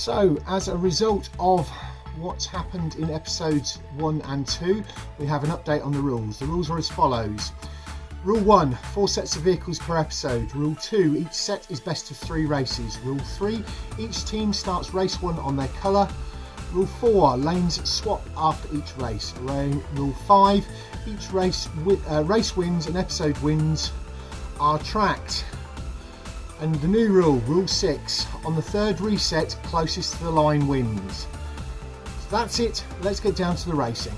So, as a result of what's happened in episodes 1 and 2, we have an update on the rules. The rules are as follows. Rule 1, 4 sets of vehicles per episode. Rule 2, each set is best of 3 races. Rule 3, each team starts race 1 on their colour. Rule 4, lanes swap after each race. Rule 5, each race wins and episode wins are tracked. And the new rule, Rule 6, on the third reset, closest to the line wins. So that's it, let's get down to the racing.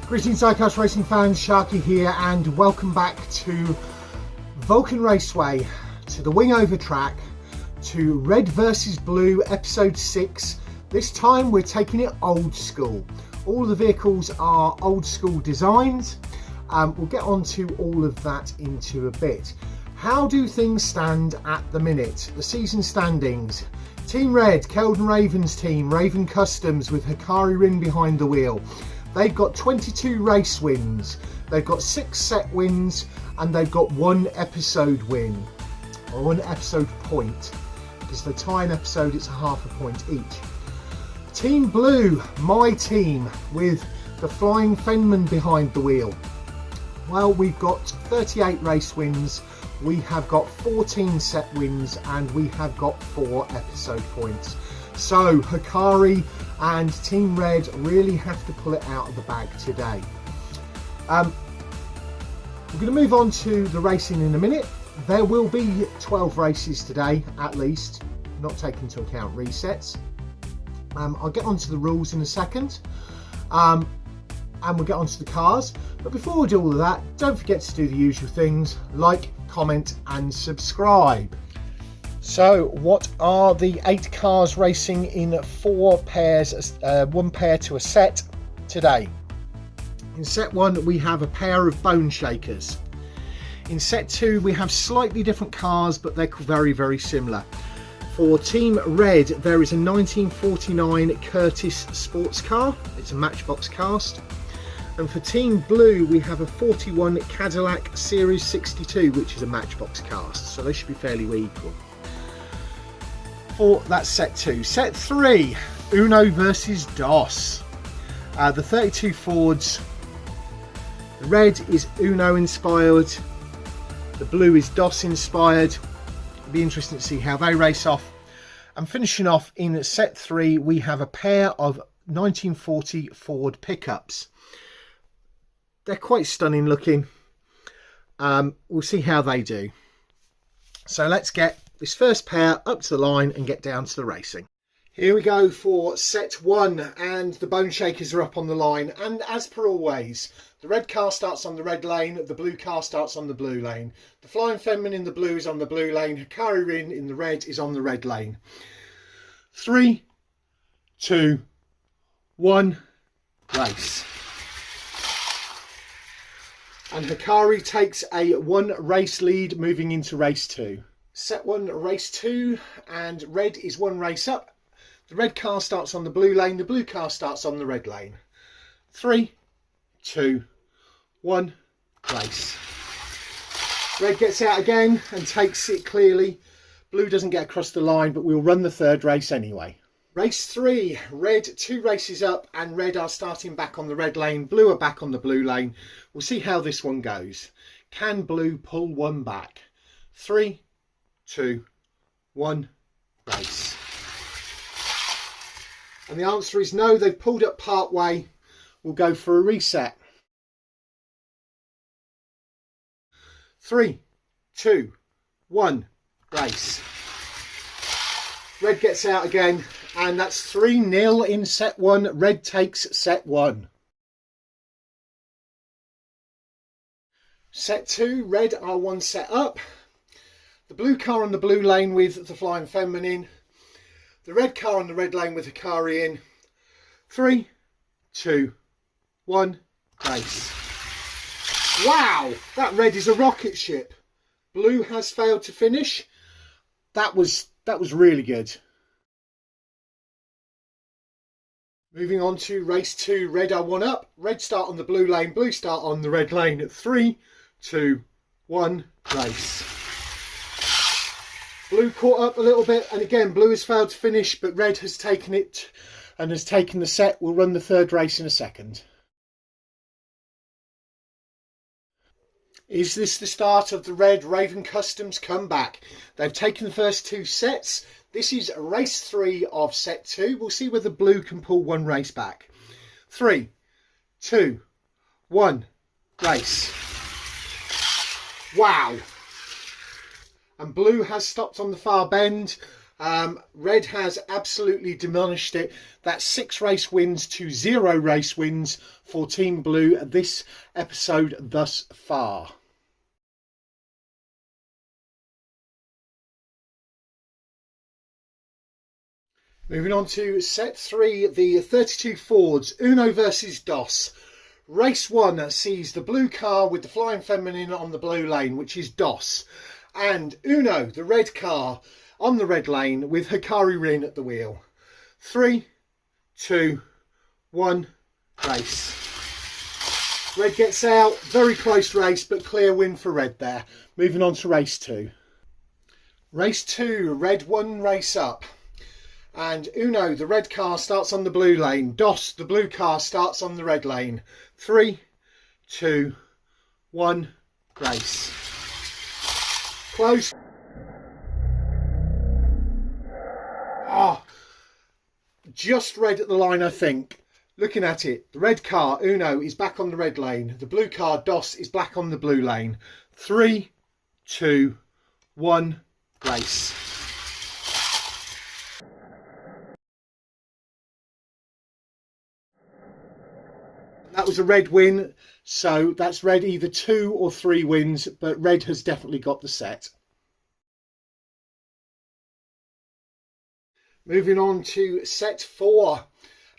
Greetings Diecast Racing fans, Sharky here, and welcome back to Vulcan Raceway, to the wing over track, to Red vs Blue episode 6. This time we're taking it old school. All the vehicles are old school designs. We'll get on to all of that into a bit. How do things stand at the minute? The season standings. Team Red, Keldon Raven's team, Raven Customs with Hakari Rin behind the wheel. They've got 22 race wins. They've got 6 set wins and they've got 1 episode win. Or 1 episode point. Because the tie-in episode, it's a half a point each. Team Blue, my team, with the Flying Fenman behind the wheel. Well, we've got 38 race wins, we have got 14 set wins, and we have got 4 episode points. So Hakari and Team Red really have to pull it out of the bag today. We're going to move on to the racing in a minute. There will be 12 races today, at least, not taking into account resets. I'll get onto the rules in a second. And we'll get onto the cars, but before we do all of that, don't forget to do the usual things, like, comment and subscribe. So what are the 8 cars racing in 4 pairs, 1 pair to a set today? In set 1 we have a pair of Bone Shakers. In set 2 we have slightly different cars, but they're very, very similar. For Team Red there is a 1949 Curtis sports car, it's a matchbox cast. And for Team Blue, we have a 41 Cadillac Series 62, which is a matchbox cast. So they should be fairly equal. That's set 2. Set 3, Uno versus DOS. The 32 Fords. The red is Uno inspired. The blue is DOS inspired. It'll be interesting to see how they race off. And finishing off in set 3, we have a pair of 1940 Ford pickups. They're quite stunning looking. We'll see how they do. So let's get this first pair up to the line and get down to the racing. Here we go for set 1, and the Bone Shakers are up on the line. And as per always, the red car starts on the red lane, the blue car starts on the blue lane. The Flying Fenman in the blue is on the blue lane, Hakari Rin in the red is on the red lane. 3, 2, 1, race. And Hakari takes a 1 race lead moving into race 2. Set 1, race 2, and red is 1 race up. The red car starts on the blue lane, the blue car starts on the red lane. 3, 2, 1, race. Red gets out again and takes it clearly. Blue doesn't get across the line, but we'll run the 3rd race anyway. Race 3, red 2 races up, and red are starting back on the red lane, blue are back on the blue lane. We'll see how this one goes. Can blue pull 1 back? 3, 2, 1, race. And the answer is no, they've pulled up part way. We'll go for a reset. 3, 2, 1, race. Red gets out again, and that's 3-0 in set 1. Red takes set 1. Set 2, red are 1 set up. The blue car on the blue lane with the Flying Fenman in. The red car on the red lane with Hakari in. 3, 2, 1, race. Wow, that red is a rocket ship. Blue has failed to finish. That was really good. Moving on to race 2, red are 1 up. Red start on the blue lane, blue start on the red lane. 3, 2, 1, race. Blue caught up a little bit, and again Blue has failed to finish, but Red has taken it and has taken the set. We'll run the third race in a second. Is this the start of the Red Raven Customs comeback? They've taken the first two sets. This is race 3 of set 2. We'll see whether Blue can pull one race back. 3, 2, 1, race. Wow. And Blue has stopped on the far bend. Red has absolutely demolished it. That's 6 race wins to 0 race wins for Team Blue this episode thus far. Moving on to set 3, the 32 Fords, Uno versus DOS. Race 1 sees the blue car with the Flying Fenman on the blue lane, which is DOS. And Uno, the red car, on the red lane with Hakari Rin at the wheel. 3, 2, 1, race. Red gets out, very close race, but clear win for Red there. Moving on to race 2. Race 2, Red 1 race up. And Uno, the red car, starts on the blue lane. DOS, the blue car, starts on the red lane. 3, 2, 1, race. Close. Ah, just Red at the line, I think. Looking at it, the red car, Uno, is back on the red lane. The blue car, DOS, is back on the blue lane. 3, 2, 1, race. That was a Red win, so that's Red either 2 or 3 wins, but Red has definitely got the set. Moving on to set 4,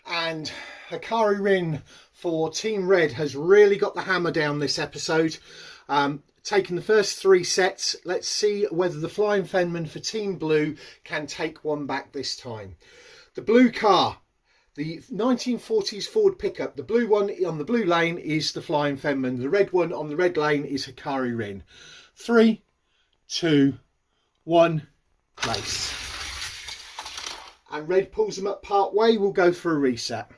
and Hakari Rin for Team Red has really got the hammer down this episode. Taking the first 3 sets, let's see whether the Flying Fenman for Team Blue can take one back this time. The blue car, the 1940s Ford pickup, the blue one on the blue lane is the Flying Fenman. The red one on the red lane is Hakari Rin. 3, 2, 1, race. And Red pulls them up part way. We'll go for a reset.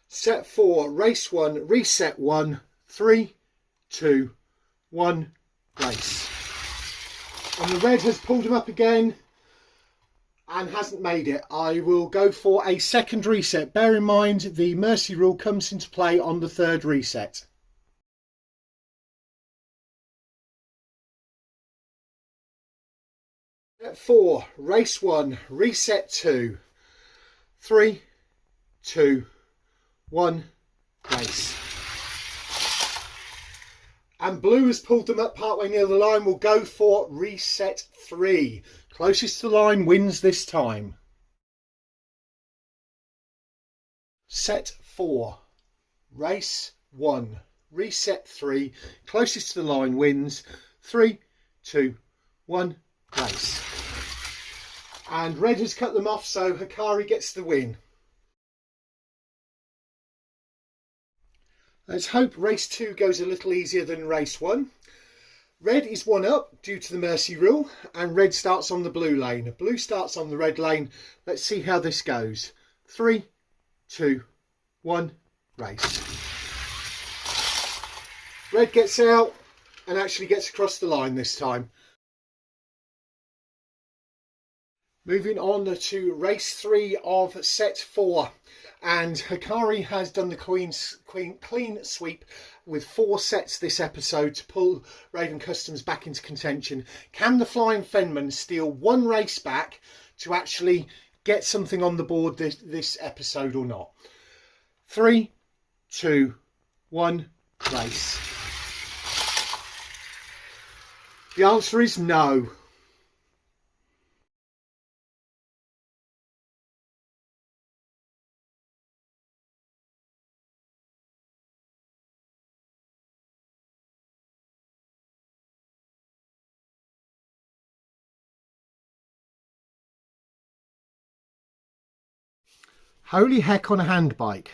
Set 4, race 1, reset 1, 3, 2, 1, race. And the red has pulled them up again and hasn't made it. I will go for a second reset. Bear in mind the mercy rule comes into play on the third reset. Set 4, race 1, reset 2, 3, 2, 1, race. And Blue has pulled them up partway near the line. We'll go for reset 3. Closest to the line wins this time. Set 4, race 1, reset 3. Closest to the line wins. 3, 2, 1, race. And Red has cut them off, so Hakari gets the win. Let's hope race 2 goes a little easier than race 1. Red is 1 up due to the mercy rule, and Red starts on the blue lane. Blue starts on the red lane. Let's see how this goes. 3, 2, 1, race. Red gets out and actually gets across the line this time. Moving on to race 3 of set 4, and Hakari has done the clean sweep with 4 sets this episode to pull Raven Customs back into contention. Can the Flying Fenman steal one race back to actually get something on the board this episode or not? 3, 2, 1, race. The answer is no. Holy heck on a handbike.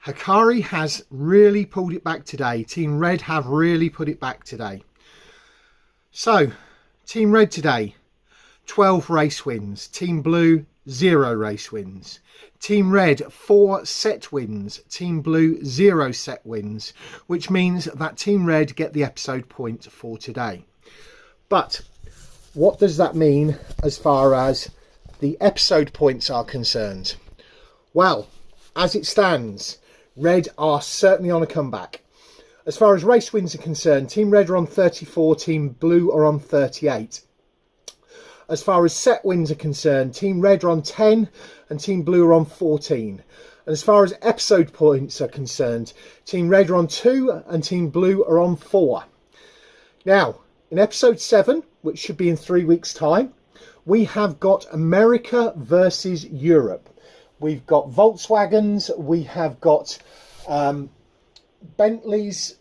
Hakari has really pulled it back today. Team Red have really put it back today. So, Team Red today, 12 race wins. Team Blue, 0 race wins. Team Red, 4 set wins. Team Blue, 0 set wins, which means that Team Red get the episode point for today. But what does that mean as far as the episode points are concerned? Well, as it stands, Red are certainly on a comeback. As far as race wins are concerned, Team Red are on 34, Team Blue are on 38. As far as set wins are concerned, Team Red are on 10 and Team Blue are on 14. And as far as episode points are concerned, Team Red are on 2 and Team Blue are on 4. Now, in episode 7, which should be in 3 weeks' time, we have got America versus Europe. We've got Volkswagens, we have got Bentleys,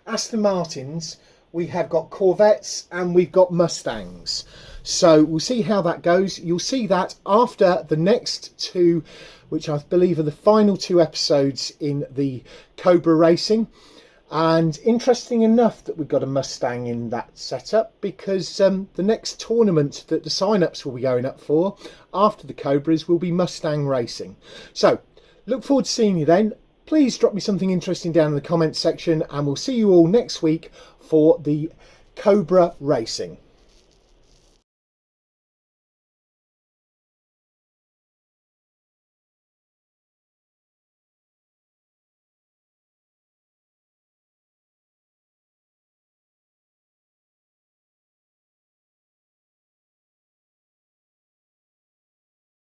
Aston Martins, we have got Corvettes, and we've got Mustangs. So we'll see how that goes. You'll see that after the next 2, which I believe are the final 2 episodes in the Cobra Racing. And interesting enough that we've got a Mustang in that setup, because the next tournament that the sign-ups will be going up for after the Cobras will be Mustang Racing. So look forward to seeing you then. Please drop me something interesting down in the comments section, and we'll see you all next week for the Cobra Racing.